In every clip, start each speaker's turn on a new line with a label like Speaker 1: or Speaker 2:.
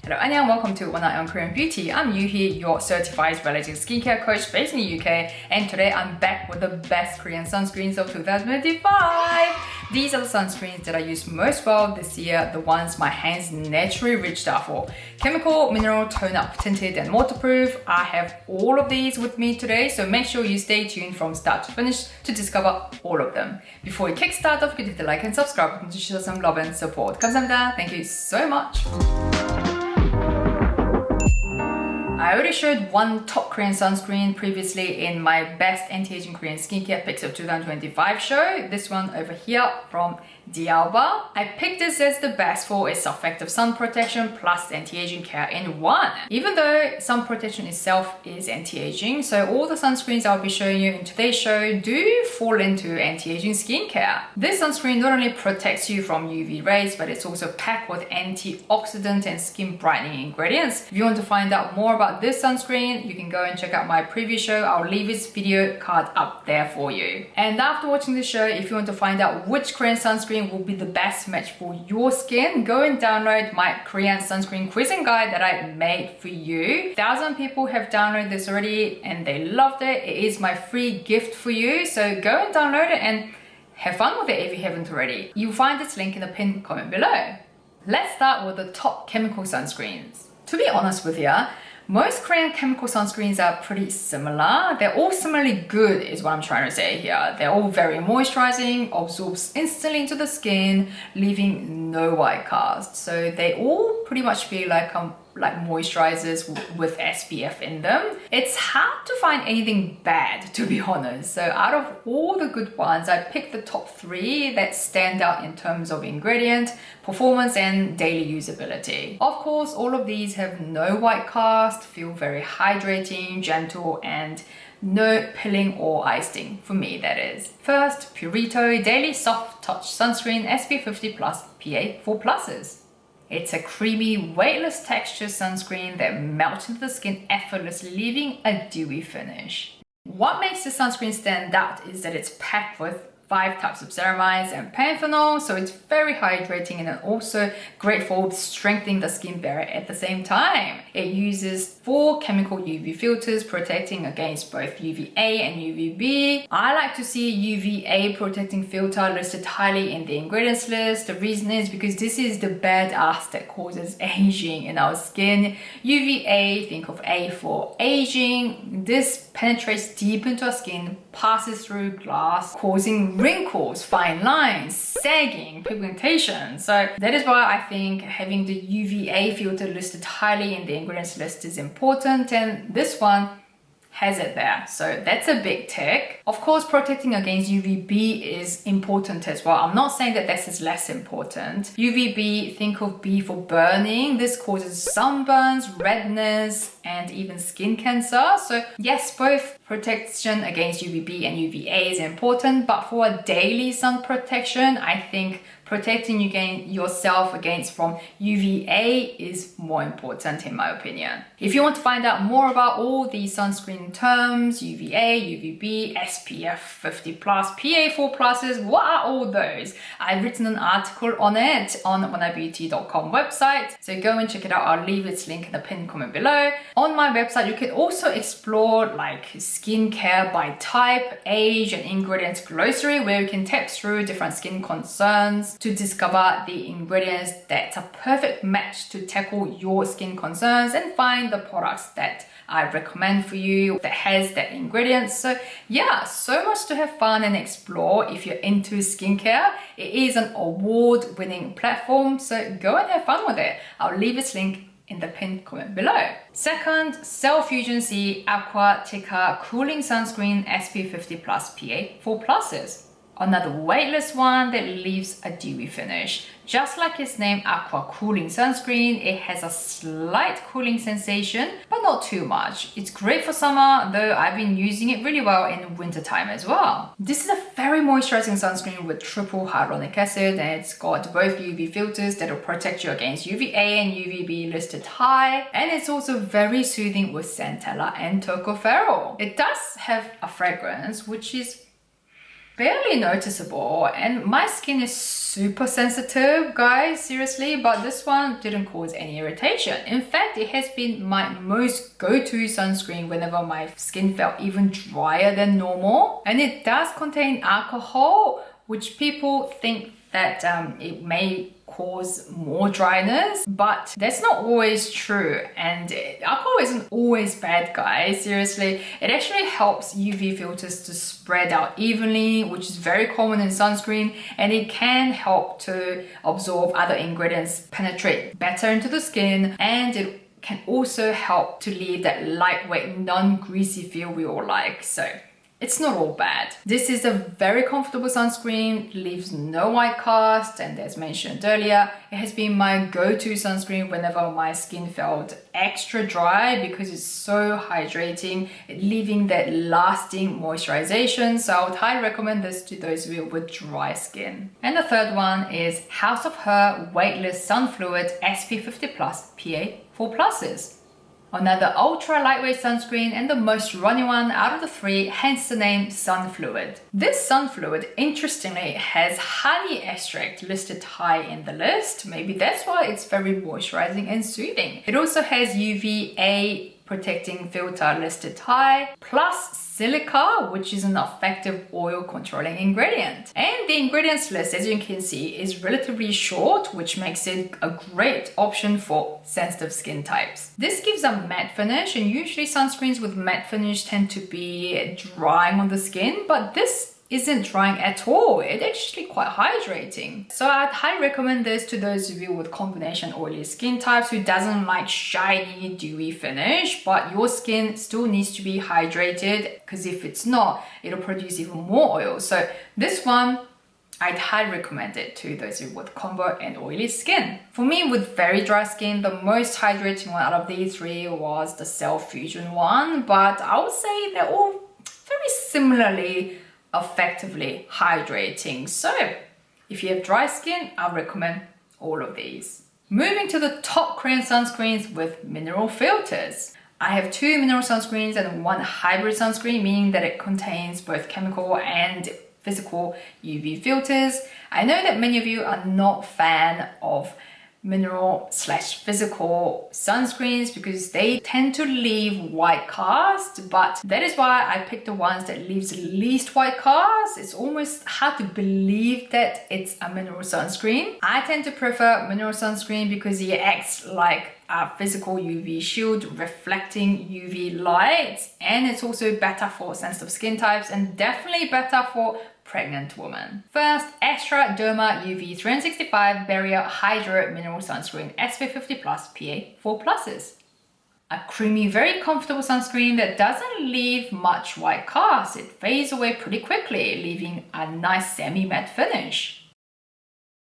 Speaker 1: Hello, annyeong, welcome to One Eye on Korean Beauty. I'm Yuhi, your certified relative skincare coach based in the UK, and today I'm back with the best Korean sunscreens of 2025. These are the sunscreens that I use most well this year, the ones my hands naturally reached out for. Chemical, mineral, tone up, tinted, and waterproof. I have all of these with me today, so make sure you stay tuned from start to finish to discover all of them. Before we kickstart, don't forget to hit the like and subscribe button to show some love and support. 감사합니다. Thank you so much. I already showed one top Korean sunscreen previously in my best anti-aging Korean skincare picks of 2025 show. This one over here from Dialba. I picked this as the best for its effective sun protection plus anti-aging care in one. Even though sun protection itself is anti-aging, so all the sunscreens I'll be showing you in today's show do fall into anti-aging skincare. This sunscreen not only protects you from UV rays, but it's also packed with antioxidant and skin brightening ingredients. If you want to find out more about this sunscreen, you can go and check out my previous show. I'll leave its video card up there for you. And after watching the show, if you want to find out which Korean sunscreen will be the best match for your skin, go and download my Korean sunscreen quizzing guide that I made for you. 1,000 people have downloaded this already and they loved it. It is my free gift for you, so go and download it and have fun with it if you haven't already. You'll find this link in the pinned comment below. Let's start with the top chemical sunscreens. To be honest with you, most Korean chemical sunscreens are pretty similar. They're all similarly good is what I'm trying to say here. They're all very moisturizing, absorbs instantly into the skin, leaving no white cast. So they all pretty much feel like moisturizers with SPF in them. It's hard to find anything bad, to be honest. So out of all the good ones, I picked the top 3 that stand out in terms of ingredient, performance, and daily usability. Of course, all of these have no white cast, feel very hydrating, gentle, and no pilling or icing, for me that is. First, Purito Daily Soft Touch Sunscreen SPF 50+, PA 4+. It's a creamy, weightless texture sunscreen that melts into the skin effortlessly, leaving a dewy finish. What makes the sunscreen stand out is that it's packed with 5 types of ceramides and panthenol, so it's very hydrating and also great for strengthening the skin barrier at the same time. It uses 4 chemical UV filters protecting against both UVA and UVB. I like to see UVA protecting filter listed highly in the ingredients list. The reason is because this is the bad ass that causes aging in our skin. UVA, think of A for aging. This penetrates deep into our skin, passes through glass, causing wrinkles, fine lines, sagging, pigmentation. So that is why I think having the UVA filter listed highly in the ingredients list is important, and this one has it there, so that's a big tick. Of course, protecting against UVB is important as well. I'm not saying that this is less important. UVB, think of B for burning. This causes sunburns, redness, and even skin cancer. So yes, both protection against UVB and UVA is important, but for a daily sun protection, I think protecting yourself against from UVA is more important in my opinion. If you want to find out more about all these sunscreen terms, UVA, UVB, SPF 50+, PA4+, what are all those? I've written an article on it on oneeyebeauty.com website, so go and check it out. I'll leave its link in the pinned comment below. On my website, you can also explore like skincare by type, age, and ingredients glossary, where you can tap through different skin concerns to discover the ingredients that's a perfect match to tackle your skin concerns and find the products that I recommend for you that has that ingredients. So yeah, so much to have fun and explore if you're into skincare. It is an award-winning platform, so go and have fun with it. I'll leave its link in the pinned comment below. Second, Cell Fusion C Aquatica Cooling Sunscreen SPF 50+, PA 4+. Another weightless one that leaves a dewy finish. Just like its name, Aqua Cooling Sunscreen, it has a slight cooling sensation, but not too much. It's great for summer, though I've been using it really well in winter time as well. This is a very moisturizing sunscreen with triple hyaluronic acid, and it's got both UV filters that will protect you against UVA and UVB listed high, and it's also very soothing with centella and tocopherol. It does have a fragrance which is barely noticeable, and my skin is super sensitive, guys, seriously, but this one didn't cause any irritation. In fact, it has been my most go-to sunscreen whenever my skin felt even drier than normal. And it does contain alcohol, which people think that it may cause more dryness, but that's not always true. And alcohol isn't always bad, guys, seriously. It actually helps UV filters to spread out evenly, which is very common in sunscreen, and it can help to absorb other ingredients, penetrate better into the skin, and it can also help to leave that lightweight, non-greasy feel we all like. So it's not all bad. This is a very comfortable sunscreen, leaves no white cast, and as mentioned earlier, it has been my go-to sunscreen whenever my skin felt extra dry because it's so hydrating, leaving that lasting moisturization. So I would highly recommend this to those of you with dry skin. And the third one is House of Her Weightless Sun Fluid SPF 50+ PA 4+. Another ultra lightweight sunscreen and the most runny one out of the three, hence the name Sun Fluid. This Sun Fluid, interestingly, has highly extract listed high in the list. Maybe that's why it's very moisturizing and soothing. It also has UVA protecting filter listed high, plus silica, which is an effective oil controlling ingredient. And the ingredients list, as you can see, is relatively short, which makes it a great option for sensitive skin types. This gives a matte finish, and usually sunscreens with matte finish tend to be drying on the skin, but this isn't drying at all. It's actually quite hydrating. So I'd highly recommend this to those of you with combination oily skin types who doesn't like shiny, dewy finish, but your skin still needs to be hydrated, because if it's not, it'll produce even more oil. So this one, I'd highly recommend it to those of you with combo and oily skin. For me, with very dry skin, the most hydrating one out of these three was the Cell Fusion one, but I would say they're all very similarly effectively hydrating. So if you have dry skin, I recommend all of these. Moving to the top Korean sunscreens with mineral filters. I have 2 mineral sunscreens and 1 hybrid sunscreen, meaning that it contains both chemical and physical UV filters. I know that many of you are not fan of mineral/physical sunscreens because they tend to leave white cast, but that is why I picked the ones that leaves least white cast. It's almost hard to believe that it's a mineral sunscreen. I tend to prefer mineral sunscreen because it acts like a physical UV shield reflecting UV light, and it's also better for sensitive skin types and definitely better for pregnant women. First, Aestura Derma UV 365 Barrier Hydro Mineral Sunscreen SPF 50+ PA 4+. A creamy, very comfortable sunscreen that doesn't leave much white cast. It fades away pretty quickly, leaving a nice semi-matte finish.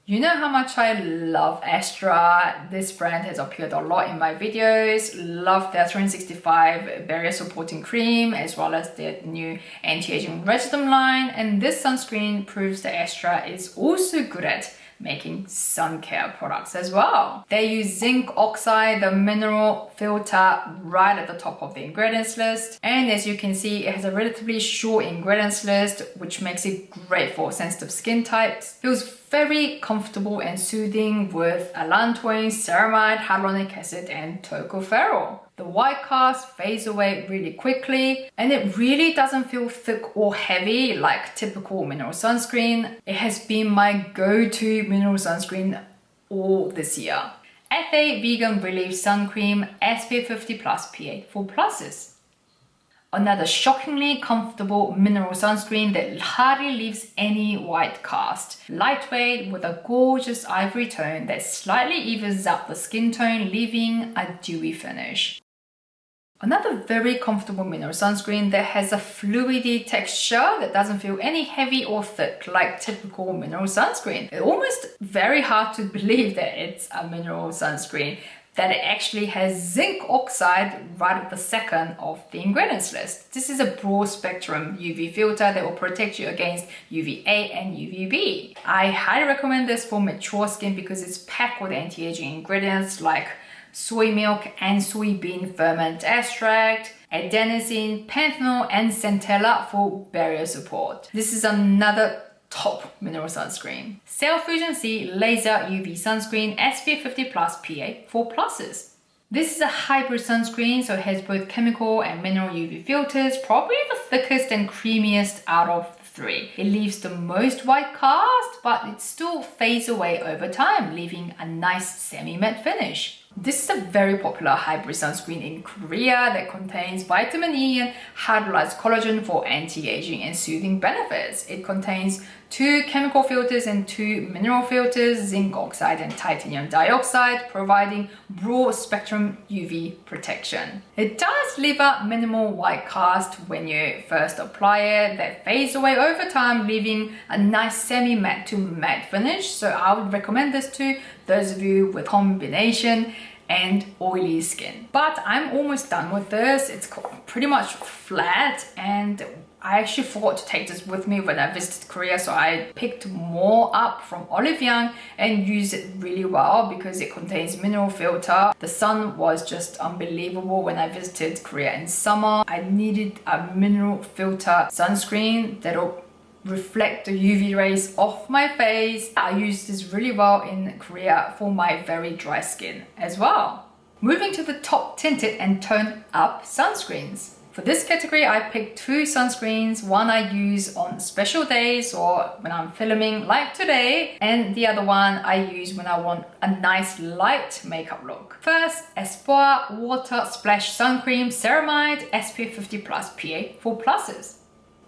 Speaker 1: You know how much I love Aestura. This brand has appeared a lot in my videos. Love their 365 barrier supporting cream as well as their new anti-aging regimen line. And this sunscreen proves that Aestura is also good at making sun care products as well. They use zinc oxide, the mineral filter, right at the top of the ingredients list. And as you can see, it has a relatively short ingredients list, which makes it great for sensitive skin types. Feels very comfortable and soothing with allantoin, ceramide, hyaluronic acid, and tocopherol. The white cast fades away really quickly, and it really doesn't feel thick or heavy like typical mineral sunscreen. It has been my go-to mineral sunscreen all this year. Athe Vegan Relief Sun Cream SPF 50+ PA 4+. Another shockingly comfortable mineral sunscreen that hardly leaves any white cast. Lightweight with a gorgeous ivory tone that slightly evens out the skin tone, leaving a dewy finish. Another very comfortable mineral sunscreen that has a fluidy texture that doesn't feel any heavy or thick like typical mineral sunscreen. It's almost very hard to believe that it's a mineral sunscreen, that it actually has zinc oxide right at the second of the ingredients list. This is a broad spectrum UV filter that will protect you against UVA and UVB. I highly recommend this for mature skin because it's packed with anti-aging ingredients like soy milk and soybean ferment extract, adenosine, panthenol, and centella for barrier support. This is another top mineral sunscreen. Cell Fusion C Laser UV Sunscreen SPF 50 Plus PA 4+. This is a hybrid sunscreen, so it has both chemical and mineral UV filters, probably the thickest and creamiest out of the three. It leaves the most white cast, but it still fades away over time, leaving a nice semi-matte finish. This is a very popular hybrid sunscreen in Korea that contains vitamin E and hydrolyzed collagen for anti-aging and soothing benefits. It contains 2 chemical filters and 2 mineral filters, zinc oxide and titanium dioxide, providing broad spectrum UV protection. It does leave a minimal white cast when you first apply it that fades away over time, leaving a nice semi-matte to matte finish. So I would recommend this to those of you with combination and oily skin. But I'm almost done with this. It's pretty much flat, and I actually forgot to take this with me when I visited Korea, so I picked more up from Olive Young and used it really well because it contains mineral filter. The sun was just unbelievable when I visited Korea in summer. I needed a mineral filter sunscreen that'll reflect the UV rays off my face. I used this really well in Korea for my very dry skin as well. Moving to the top tinted and tone up sunscreens. For this category, I picked 2 sunscreens. One I use on special days or when I'm filming like today, and the other one I use when I want a nice light makeup look. First, Espoir Water Splash Sun Cream Ceramide SPF 50 Plus PA 4+.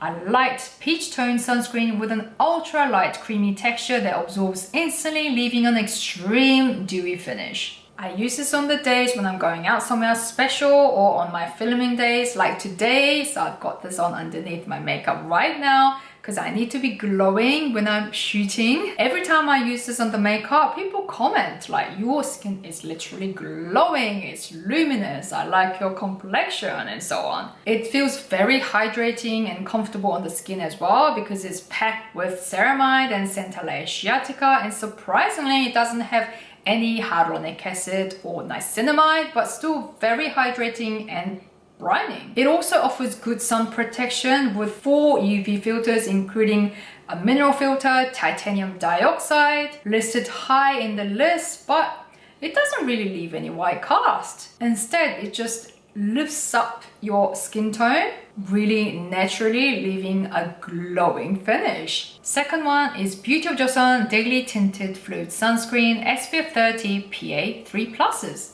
Speaker 1: A light peach tone sunscreen with an ultra light creamy texture that absorbs instantly, leaving an extreme dewy finish. I use this on the days when I'm going out somewhere special or on my filming days like today. So I've got this on underneath my makeup right now because I need to be glowing when I'm shooting. Every time I use this on the makeup, people comment like, your skin is literally glowing, it's luminous, I like your complexion, and so on. It feels very hydrating and comfortable on the skin as well because it's packed with ceramide and centella asiatica, and surprisingly it doesn't have any hyaluronic acid or niacinamide, but still very hydrating and brightening. It also offers good sun protection with 4 UV filters, including a mineral filter, titanium dioxide, listed high in the list, but it doesn't really leave any white cast. Instead, it just lifts up your skin tone really naturally, leaving a glowing finish. Second one is Beauty of Joseon Daily Tinted Fluid Sunscreen SPF 30 PA 3+.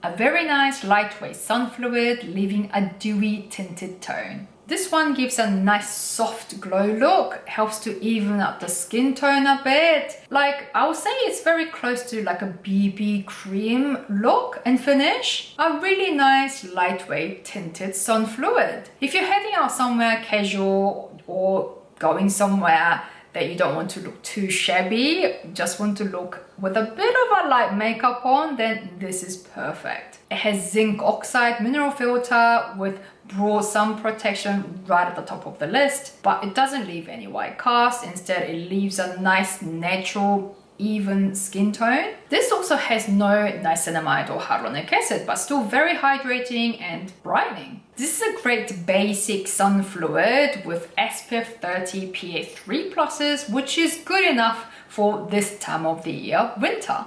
Speaker 1: A very nice lightweight sun fluid, leaving a dewy tinted tone. This one gives a nice soft glow look, helps to even up the skin tone a bit. Like, I would say it's very close to like a BB cream look and finish. A really nice lightweight tinted sun fluid. If you're heading out somewhere casual or going somewhere that you don't want to look too shabby, just want to look with a bit of a light makeup on, then this is perfect. It has zinc oxide mineral filter with broad sun protection right at the top of the list, but it doesn't leave any white cast. Instead, it leaves a nice natural even skin tone. This also has no niacinamide or hyaluronic acid, but still very hydrating and brightening. This is a great basic sun fluid with SPF 30 PA 3+, which is good enough for this time of the year, winter.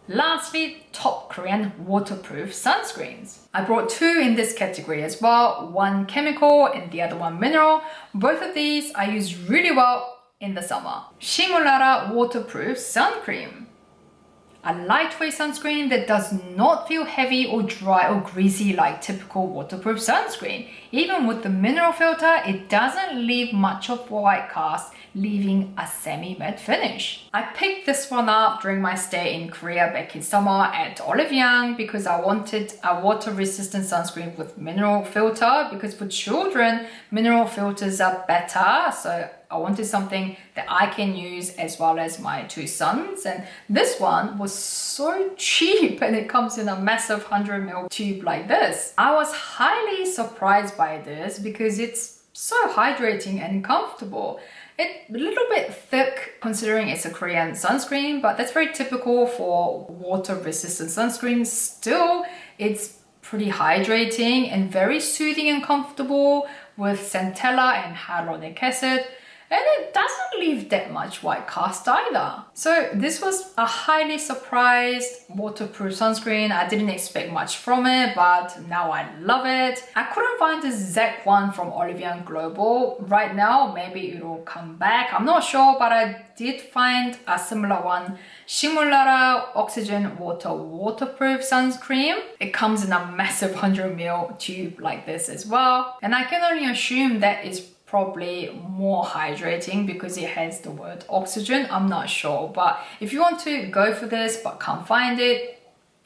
Speaker 1: Lastly, top Korean waterproof sunscreens. I brought 2 in this category as well, one chemical and the other one mineral. Both of these I use really well in the summer. Shingmulnara Waterproof Sun Cream. A lightweight sunscreen that does not feel heavy or dry or greasy like typical waterproof sunscreen. Even with the mineral filter, it doesn't leave much of white cast, leaving a semi-matte finish. I picked this one up during my stay in Korea back in summer at Olive Young because I wanted a water-resistant sunscreen with mineral filter, because for children, mineral filters are better. So I wanted something that I can use as well as my 2 sons, and this one was so cheap and it comes in a massive 100ml tube like this. I was highly surprised by this because it's so hydrating and comfortable. It's a little bit thick considering it's a Korean sunscreen, but that's very typical for water-resistant sunscreens. Still, it's pretty hydrating and very soothing and comfortable with centella and hyaluronic acid. and it doesn't leave that much white cast either. So this was a highly surprised waterproof sunscreen. I didn't expect much from it, but now I love it. I couldn't find the exact one from Olivian Global. Right now, maybe it'll come back. I'm not sure, but I did find a similar one. Shingmulnara Oxygen Waterproof Sunscreen. It comes in a massive 100ml tube like this as well. And I can only assume that is probably more hydrating because it has the word oxygen. I'm not sure, but if you want to go for this but can't find it,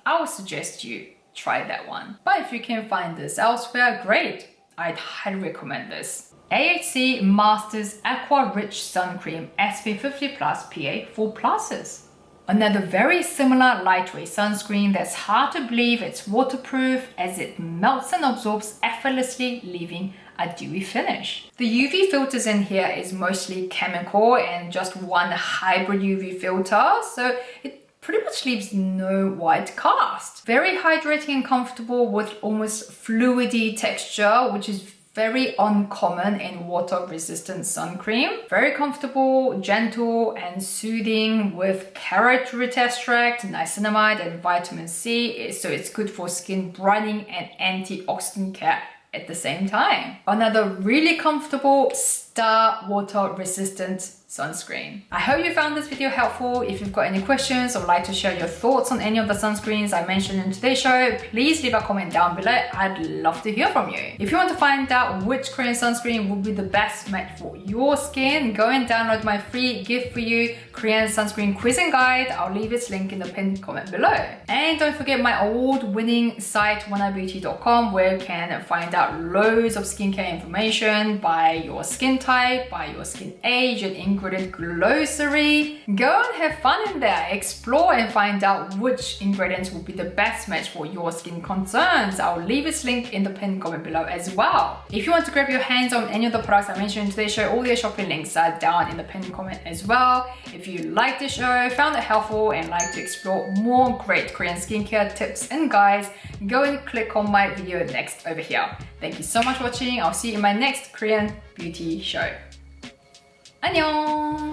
Speaker 1: I would suggest you try that one. But if you can find this elsewhere, great. I'd highly recommend this. AHC Masters Aqua Rich Sun Cream SPF 50 Plus PA 4+. Another very similar lightweight sunscreen that's hard to believe it's waterproof as it melts and absorbs effortlessly, leaving a dewy finish. The UV filters in here is mostly chemical and just one hybrid UV filter, so it pretty much leaves no white cast. Very hydrating and comfortable with almost fluidy texture, which is very uncommon in water-resistant sun cream. Very comfortable, gentle, and soothing with carrot root extract, niacinamide, and vitamin C, so it's good for skin brightening and antioxidant care at the same time. Another really comfortable star water resistant sunscreen. I hope you found this video helpful. If you've got any questions or would like to share your thoughts on any of the sunscreens I mentioned in today's show, please leave a comment down below. I'd love to hear from you. If you want to find out which Korean sunscreen would be the best match for your skin, go and download my free gift for you Korean sunscreen quiz and guide. I'll leave its link in the pinned comment below. And don't forget my award-winning site oneeyebeauty.com, where you can find out loads of skincare information by your skin type, by your skin age, and ingredient glossary. Go and have fun in there, explore and find out which ingredients will be the best match for your skin concerns. I'll leave its link in the pinned comment below as well. If you want to grab your hands on any of the products I mentioned in today's show, all their shopping links are down in the pinned comment as well. If you liked the show, found it helpful, and like to explore more great Korean skincare tips and guides, go and click on my video next over here. Thank you so much for watching. I'll see you in my next Korean beauty show. 안녕!